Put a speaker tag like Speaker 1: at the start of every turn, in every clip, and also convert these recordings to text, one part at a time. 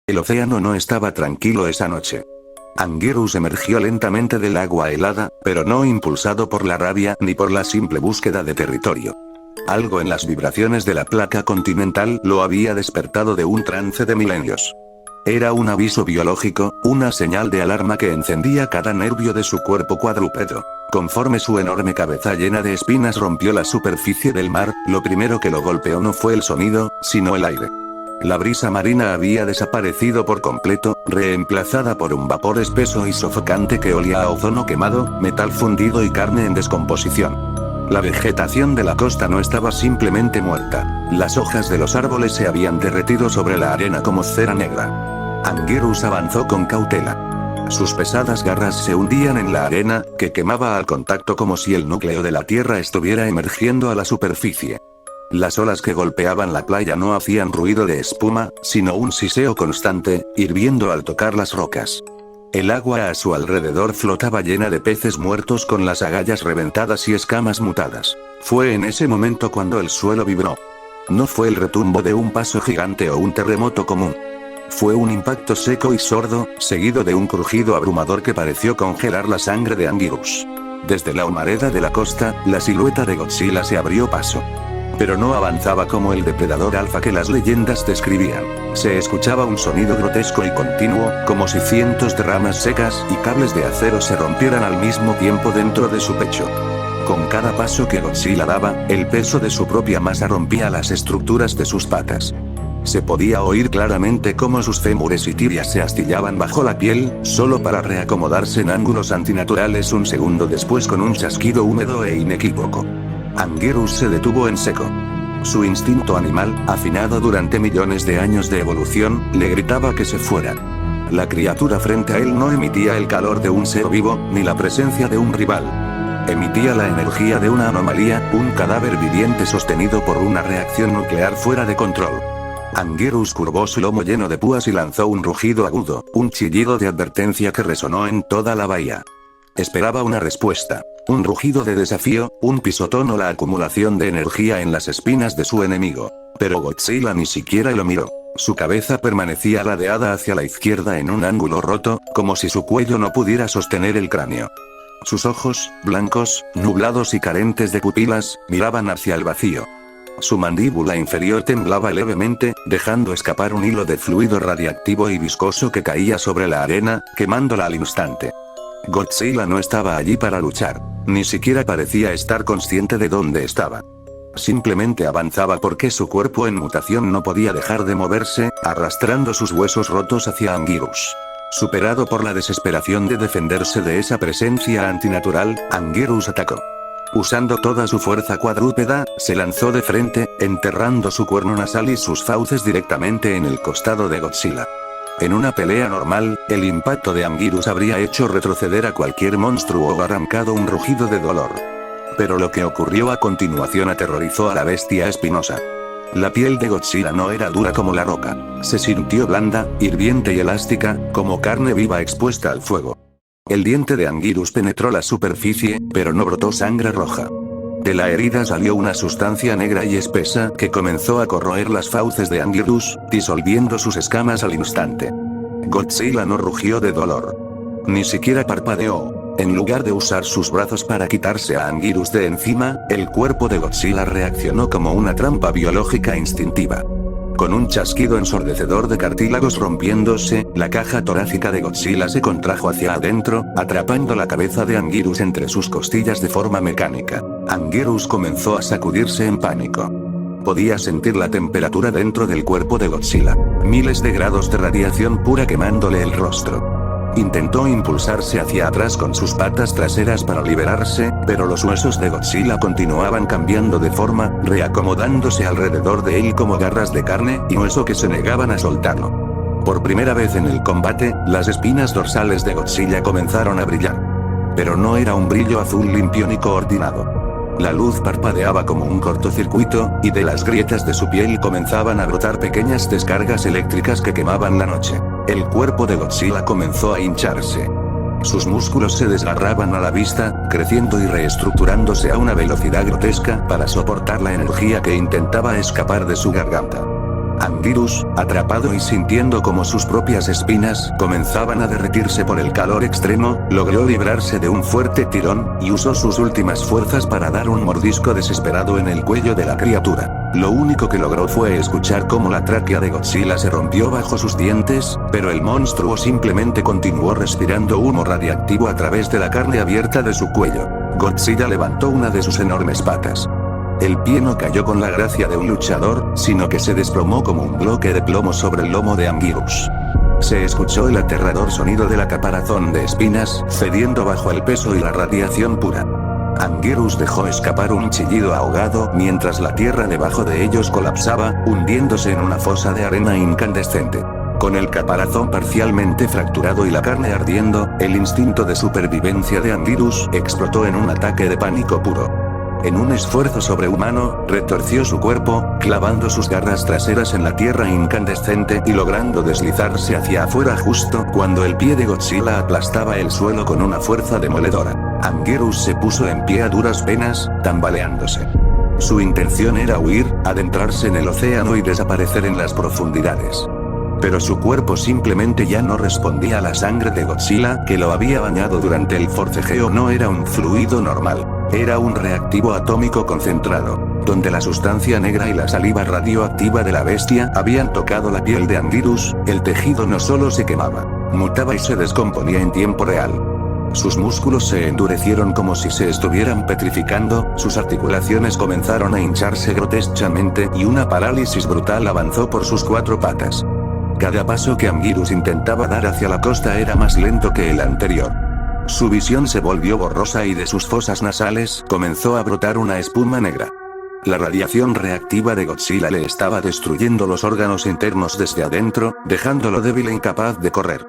Speaker 1: El océano no estaba tranquilo esa noche. Anguirus emergió lentamente del agua helada, pero no impulsado por la rabia ni por la simple búsqueda de territorio. Algo en las vibraciones de la placa continental lo había despertado de un trance de milenios. Era un aviso biológico, una señal de alarma que encendía cada nervio de su cuerpo cuadrúpedo. Conforme su enorme cabeza llena de espinas rompió la superficie del mar, lo primero que lo golpeó no fue el sonido, sino el aire. La brisa marina había desaparecido por completo, reemplazada por un vapor espeso y sofocante que olía a ozono quemado, metal fundido y carne en descomposición. La vegetación de la costa no estaba simplemente muerta. Las hojas de los árboles se habían derretido sobre la arena como cera negra. Anguirus avanzó con cautela. Sus pesadas garras se hundían en la arena, que quemaba al contacto como si el núcleo de la tierra estuviera emergiendo a la superficie. Las olas que golpeaban la playa no hacían ruido de espuma, sino un siseo constante, hirviendo al tocar las rocas. El agua a su alrededor flotaba llena de peces muertos con las agallas reventadas y escamas mutadas. Fue en ese momento cuando el suelo vibró. No fue el retumbo de un paso gigante o un terremoto común. Fue un impacto seco y sordo, seguido de un crujido abrumador que pareció congelar la sangre de Anguirus. Desde la humareda de la costa, la silueta de Godzilla se abrió paso. Pero no avanzaba como el depredador alfa que las leyendas describían. Se escuchaba un sonido grotesco y continuo, como si cientos de ramas secas y cables de acero se rompieran al mismo tiempo dentro de su pecho. Con cada paso que Godzilla daba, el peso de su propia masa rompía las estructuras de sus patas. Se podía oír claramente cómo sus fémures y tibias se astillaban bajo la piel, solo para reacomodarse en ángulos antinaturales un segundo después con un chasquido húmedo e inequívoco. Anguirus se detuvo en seco. Su instinto animal, afinado durante millones de años de evolución, le gritaba que se fuera. La criatura frente a él no emitía el calor de un ser vivo, ni la presencia de un rival. Emitía la energía de una anomalía, un cadáver viviente sostenido por una reacción nuclear fuera de control. Anguirus curvó su lomo lleno de púas y lanzó un rugido agudo, un chillido de advertencia que resonó en toda la bahía. Esperaba una respuesta. Un rugido de desafío, un pisotón o la acumulación de energía en las espinas de su enemigo. Pero Godzilla ni siquiera lo miró. Su cabeza permanecía ladeada hacia la izquierda en un ángulo roto, como si su cuello no pudiera sostener el cráneo. Sus ojos, blancos, nublados y carentes de pupilas, miraban hacia el vacío. Su mandíbula inferior temblaba levemente, dejando escapar un hilo de fluido radiactivo y viscoso que caía sobre la arena, quemándola al instante. Godzilla no estaba allí para luchar. Ni siquiera parecía estar consciente de dónde estaba. Simplemente avanzaba porque su cuerpo en mutación no podía dejar de moverse, arrastrando sus huesos rotos hacia Anguirus. Superado por la desesperación de defenderse de esa presencia antinatural, Anguirus atacó. Usando toda su fuerza cuadrúpeda, se lanzó de frente, enterrando su cuerno nasal y sus fauces directamente en el costado de Godzilla. En una pelea normal, el impacto de Anguirus habría hecho retroceder a cualquier monstruo o arrancado un rugido de dolor. Pero lo que ocurrió a continuación aterrorizó a la bestia espinosa. La piel de Godzilla no era dura como la roca. Se sintió blanda, hirviente y elástica, como carne viva expuesta al fuego. El diente de Anguirus penetró la superficie, pero no brotó sangre roja. De la herida salió una sustancia negra y espesa que comenzó a corroer las fauces de Anguirus, disolviendo sus escamas al instante. Godzilla no rugió de dolor. Ni siquiera parpadeó. En lugar de usar sus brazos para quitarse a Anguirus de encima, el cuerpo de Godzilla reaccionó como una trampa biológica instintiva. Con un chasquido ensordecedor de cartílagos rompiéndose, la caja torácica de Godzilla se contrajo hacia adentro, atrapando la cabeza de Anguirus entre sus costillas de forma mecánica. Anguirus comenzó a sacudirse en pánico. Podía sentir la temperatura dentro del cuerpo de Godzilla. Miles de grados de radiación pura quemándole el rostro. Intentó impulsarse hacia atrás con sus patas traseras para liberarse, pero los huesos de Godzilla continuaban cambiando de forma, reacomodándose alrededor de él como garras de carne y hueso que se negaban a soltarlo. Por primera vez en el combate, las espinas dorsales de Godzilla comenzaron a brillar. Pero no era un brillo azul limpio ni coordinado. La luz parpadeaba como un cortocircuito, y de las grietas de su piel comenzaban a brotar pequeñas descargas eléctricas que quemaban la noche. El cuerpo de Godzilla comenzó a hincharse. Sus músculos se desgarraban a la vista, creciendo y reestructurándose a una velocidad grotesca para soportar la energía que intentaba escapar de su garganta. Anguirus, atrapado y sintiendo como sus propias espinas comenzaban a derretirse por el calor extremo, logró librarse de un fuerte tirón, y usó sus últimas fuerzas para dar un mordisco desesperado en el cuello de la criatura. Lo único que logró fue escuchar cómo la tráquea de Godzilla se rompió bajo sus dientes, pero el monstruo simplemente continuó respirando humo radiactivo a través de la carne abierta de su cuello. Godzilla levantó una de sus enormes patas. El pie no cayó con la gracia de un luchador, sino que se desplomó como un bloque de plomo sobre el lomo de Anguirus. Se escuchó el aterrador sonido de la caparazón de espinas, cediendo bajo el peso y la radiación pura. Anguirus dejó escapar un chillido ahogado mientras la tierra debajo de ellos colapsaba, hundiéndose en una fosa de arena incandescente. Con el caparazón parcialmente fracturado y la carne ardiendo, el instinto de supervivencia de Anguirus explotó en un ataque de pánico puro. En un esfuerzo sobrehumano, retorció su cuerpo, clavando sus garras traseras en la tierra incandescente y logrando deslizarse hacia afuera justo cuando el pie de Godzilla aplastaba el suelo con una fuerza demoledora. Anguirus se puso en pie a duras penas, tambaleándose. Su intención era huir, adentrarse en el océano y desaparecer en las profundidades. Pero su cuerpo simplemente ya no respondía a la sangre de Godzilla que lo había bañado durante el forcejeo. No era un fluido normal. Era un reactivo atómico concentrado, donde la sustancia negra y la saliva radioactiva de la bestia habían tocado la piel de Anguirus. El tejido no solo se quemaba, mutaba y se descomponía en tiempo real. Sus músculos se endurecieron como si se estuvieran petrificando, sus articulaciones comenzaron a hincharse grotescamente y una parálisis brutal avanzó por sus 4 patas. Cada paso que Anguirus intentaba dar hacia la costa era más lento que el anterior. Su visión se volvió borrosa y de sus fosas nasales comenzó a brotar una espuma negra. La radiación reactiva de Godzilla le estaba destruyendo los órganos internos desde adentro, dejándolo débil e incapaz de correr.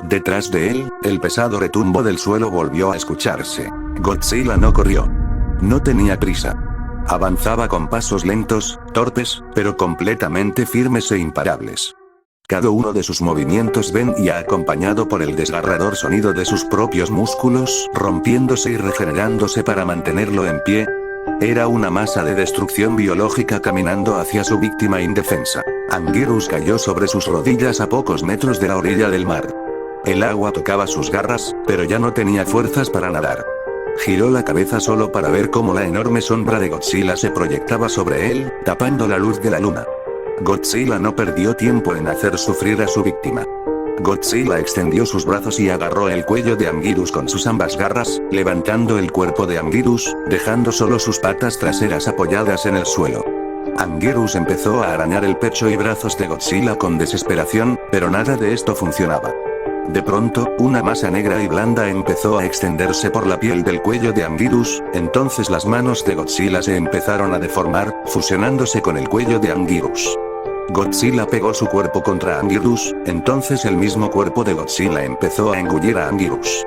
Speaker 1: Detrás de él, el pesado retumbo del suelo volvió a escucharse. Godzilla no corrió. No tenía prisa. Avanzaba con pasos lentos, torpes, pero completamente firmes e imparables. Cada uno de sus movimientos venía acompañado por el desgarrador sonido de sus propios músculos rompiéndose y regenerándose para mantenerlo en pie. Era una masa de destrucción biológica caminando hacia su víctima indefensa. Anguirus cayó sobre sus rodillas a pocos metros de la orilla del mar. El agua tocaba sus garras, pero ya no tenía fuerzas para nadar. Giró la cabeza solo para ver cómo la enorme sombra de Godzilla se proyectaba sobre él, tapando la luz de la luna. Godzilla no perdió tiempo en hacer sufrir a su víctima. Godzilla extendió sus brazos y agarró el cuello de Anguirus con sus ambas garras, levantando el cuerpo de Anguirus, dejando solo sus patas traseras apoyadas en el suelo. Anguirus empezó a arañar el pecho y brazos de Godzilla con desesperación, pero nada de esto funcionaba. De pronto, una masa negra y blanda empezó a extenderse por la piel del cuello de Anguirus, entonces las manos de Godzilla se empezaron a deformar, fusionándose con el cuello de Anguirus. Godzilla pegó su cuerpo contra Anguirus, entonces el mismo cuerpo de Godzilla empezó a engullir a Anguirus.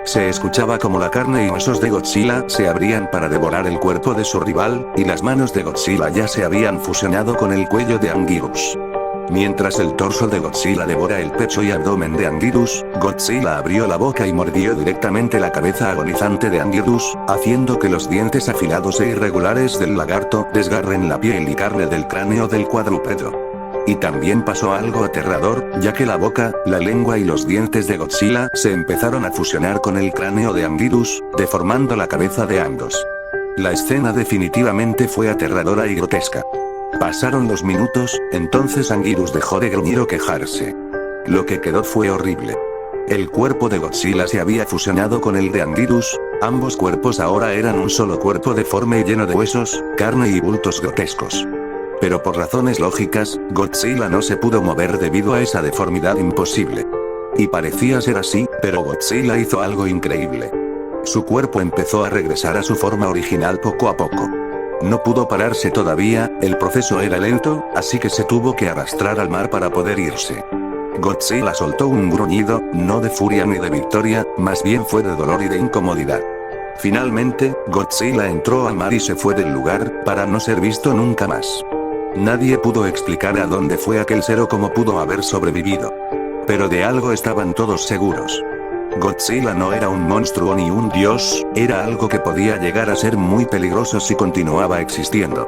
Speaker 1: Se escuchaba como la carne y huesos de Godzilla se abrían para devorar el cuerpo de su rival, y las manos de Godzilla ya se habían fusionado con el cuello de Anguirus. Mientras el torso de Godzilla devora el pecho y abdomen de Anguirus, Godzilla abrió la boca y mordió directamente la cabeza agonizante de Anguirus, haciendo que los dientes afilados e irregulares del lagarto desgarren la piel y carne del cráneo del cuadrúpedo. Y también pasó algo aterrador, ya que la boca, la lengua y los dientes de Godzilla se empezaron a fusionar con el cráneo de Anguirus, deformando la cabeza de ambos. La escena definitivamente fue aterradora y grotesca. Pasaron los minutos, entonces Anguirus dejó de gruñir o quejarse. Lo que quedó fue horrible. El cuerpo de Godzilla se había fusionado con el de Anguirus, ambos cuerpos ahora eran un solo cuerpo deforme y lleno de huesos, carne y bultos grotescos. Pero por razones lógicas, Godzilla no se pudo mover debido a esa deformidad imposible. Y parecía ser así, pero Godzilla hizo algo increíble. Su cuerpo empezó a regresar a su forma original poco a poco. No pudo pararse todavía, el proceso era lento, así que se tuvo que arrastrar al mar para poder irse. Godzilla soltó un gruñido, no de furia ni de victoria, más bien fue de dolor y de incomodidad. Finalmente, Godzilla entró al mar y se fue del lugar, para no ser visto nunca más. Nadie pudo explicar a dónde fue aquel ser o cómo pudo haber sobrevivido. Pero de algo estaban todos seguros. Godzilla no era un monstruo ni un dios, era algo que podía llegar a ser muy peligroso si continuaba existiendo.